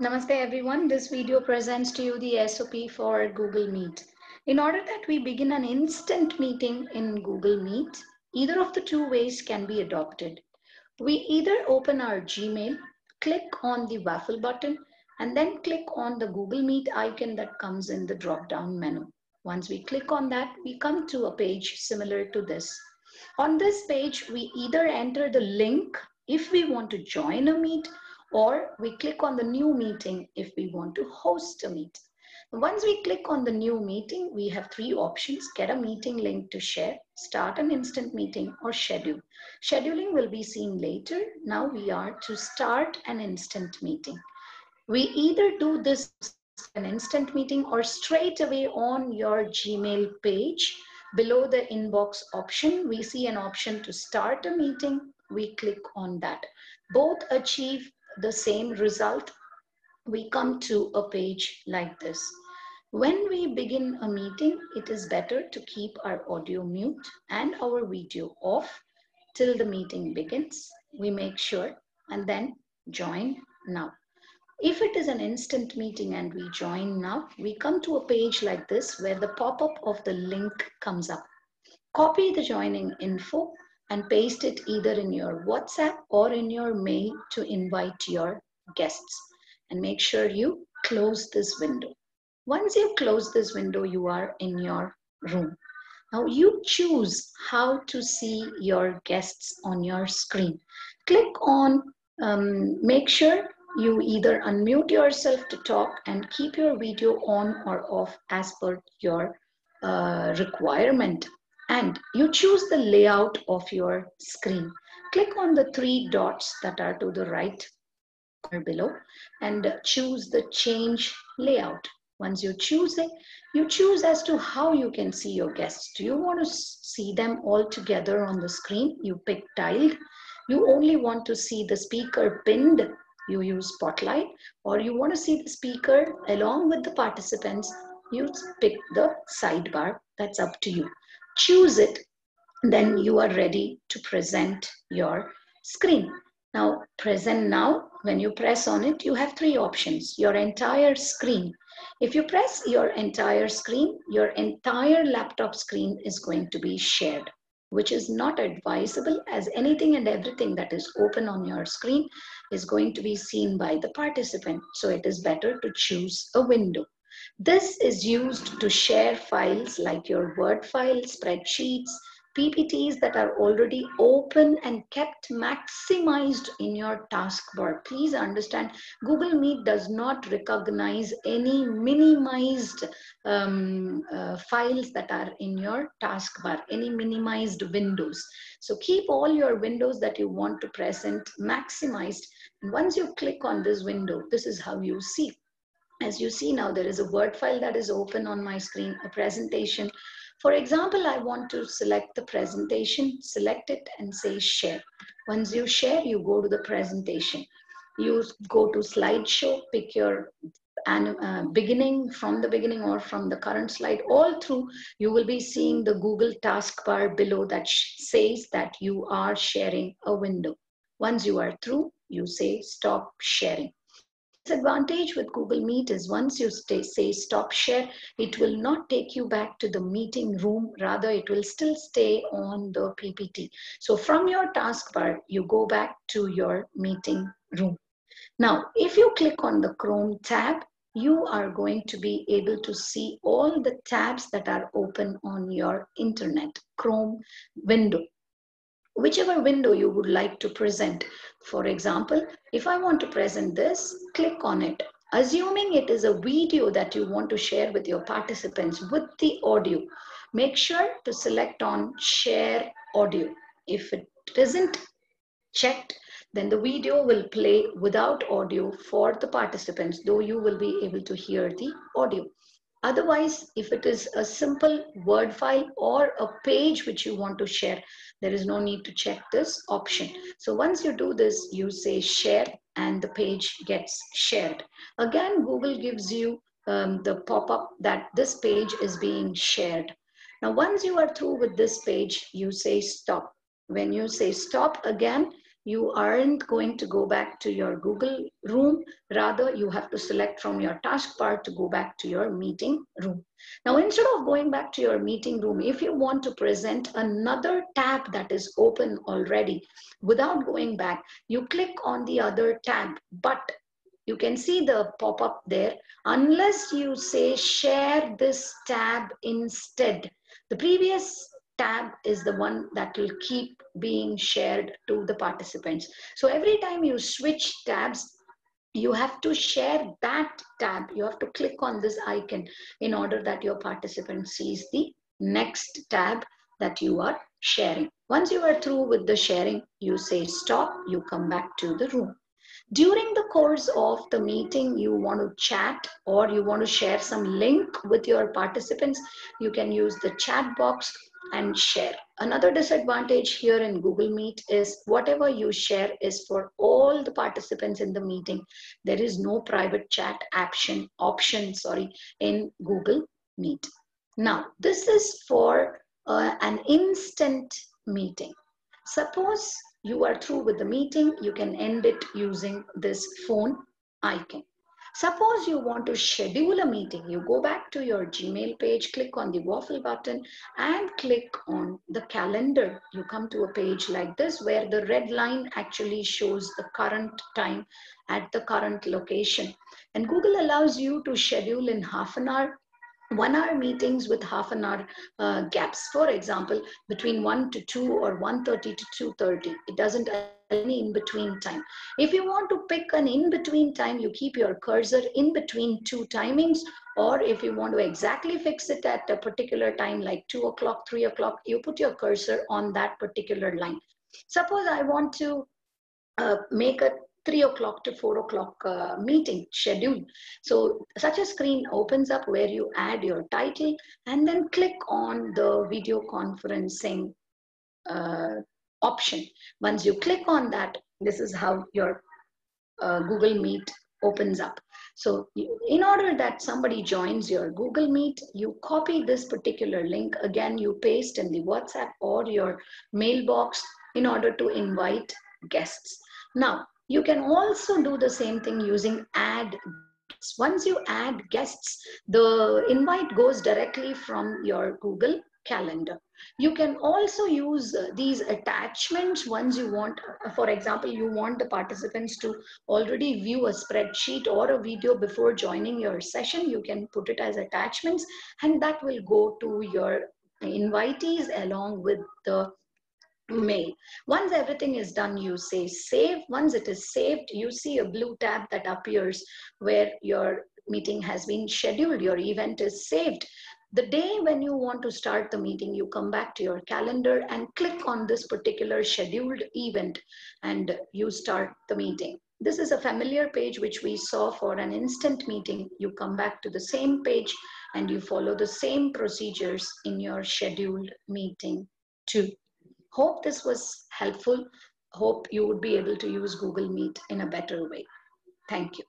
Namaste everyone. This video presents to you the SOP for Google Meet. In order that we begin an instant meeting in Google Meet, either of the two ways can be adopted. We either open our Gmail, click on the waffle button, and then click on the Google Meet icon that comes in the drop-down menu. Once we click on that, we come to a page similar to this. On this page, we either enter the link if we want to join a meet, or we click on the new meeting if we want to host a meet. Once we click on the new meeting, we have three options: get a meeting link to share, start an instant meeting, or schedule. Scheduling will be seen later. Now we are to start an instant meeting. We either do this to start an instant meeting or straight away on your Gmail page. Below the inbox option, we see an option to start a meeting. We click on that. Both achieve the same result. We come to a page like this. When we begin a meeting, it is better to keep our audio mute and our video off till the meeting begins. We make sure and then join now. If it is an instant meeting and we join now, we come to a page like this where the pop-up of the link comes up. Copy the joining info and paste it either in your WhatsApp or in your mail to invite your guests. And make sure you close this window. Once you close this window, you are in your room. Now you choose how to see your guests on your screen. Click on make sure you either unmute yourself to talk and keep your video on or off as per your requirement. And you choose the layout of your screen. Click on the three dots that are to the right corner below and choose the change layout. Once you choose it, you choose as to how you can see your guests. Do you want to see them all together on the screen? You pick tiled. You only want to see the speaker pinned. You use spotlight. Or you want to see the speaker along with the participants. You pick the sidebar. That's up to you. Choose it. Then you are ready to present your screen. Now, present now, when you press on it, you have three options. Your entire screen. If you press your entire screen, your entire laptop screen is going to be shared, which is not advisable, as anything and everything that is open on your screen is going to be seen by the participant. So it is better to choose a window. This is used to share files like your Word file, spreadsheets, PPTs that are already open and kept maximized in your taskbar. Please understand, Google Meet does not recognize any minimized files that are in your taskbar, any minimized windows. So keep all your windows that you want to present maximized. And once you click on this window, this is how you see. As you see now, there is a Word file that is open on my screen, a presentation. For example, I want to select the presentation, select it and say share. Once you share, you go to the presentation. You go to slideshow, pick your beginning, from the beginning or from the current slide. All through, you will be seeing the Google taskbar below that says that you are sharing a window. Once you are through, you say stop sharing. The disadvantage with Google Meet is once you say stop share, it will not take you back to the meeting room. Rather, it will still stay on the PPT. So from your taskbar, you go back to your meeting room. Now, if you click on the Chrome tab, you are going to be able to see all the tabs that are open on your internet Chrome window. Whichever window you would like to present. For example, if I want to present this, click on it. Assuming it is a video that you want to share with your participants with the audio, make sure to select on share audio. If it isn't checked, then the video will play without audio for the participants, though you will be able to hear the audio. Otherwise, if it is a simple Word file or a page which you want to share, there is no need to check this option. So once you do this, you say share and the page gets shared. Again, Google gives you the pop-up that this page is being shared. Now, once you are through with this page, you say stop. When you say stop again, you aren't going to go back to your Google room. Rather, you have to select from your taskbar to go back to your meeting room. Now, instead of going back to your meeting room, if you want to present another tab that is open already without going back, you click on the other tab, but you can see the pop-up there. Unless you say share this tab instead, the previous tab is the one that will keep being shared to the participants. So every time you switch tabs, you have to share that tab. You have to click on this icon in order that your participant sees the next tab that you are sharing. Once you are through with the sharing, you say stop, you come back to the room. During the course of the meeting, you want to chat or you want to share some link with your participants, you can use the chat box and share. Another disadvantage here in Google Meet is whatever you share is for all the participants in the meeting. There is no private chat option in Google Meet. Now, this is for an instant meeting. Suppose you are through with the meeting, you can end it using this phone icon. Suppose you want to schedule a meeting, you go back to your Gmail page, click on the waffle button and click on the calendar. You come to a page like this where the red line actually shows the current time at the current location. And Google allows you to schedule in half an hour, 1 hour meetings with half an hour gaps. For example, between 1 to 2 or 1:30 to 2:30. It doesn't allow any in between time. If you want to pick an in between time, you keep your cursor in between two timings, or if you want to exactly fix it at a particular time like 2 o'clock, 3 o'clock, you put your cursor on that particular line. Suppose I want to make a 3 o'clock to 4 o'clock meeting schedule. So such a screen opens up where you add your title and then click on the video conferencing option. Once you click on that, this is how your Google Meet opens up. So in order that somebody joins your Google Meet, you copy this particular link. Again, you paste in the WhatsApp or your mailbox in order to invite guests. Now, you can also do the same thing using add guests. Once you add guests, the invite goes directly from your Google Calendar. You can also use these attachments once you want. For example, you want the participants to already view a spreadsheet or a video before joining your session. You can put it as attachments and that will go to your invitees along with the mail. Once everything is done, you say save. Once it is saved, you see a blue tab that appears where your meeting has been scheduled, your event is saved. The day when you want to start the meeting, you come back to your calendar and click on this particular scheduled event and you start the meeting. This is a familiar page which we saw for an instant meeting. You come back to the same page and you follow the same procedures in your scheduled meeting too. Hope this was helpful. Hope you would be able to use Google Meet in a better way. Thank you.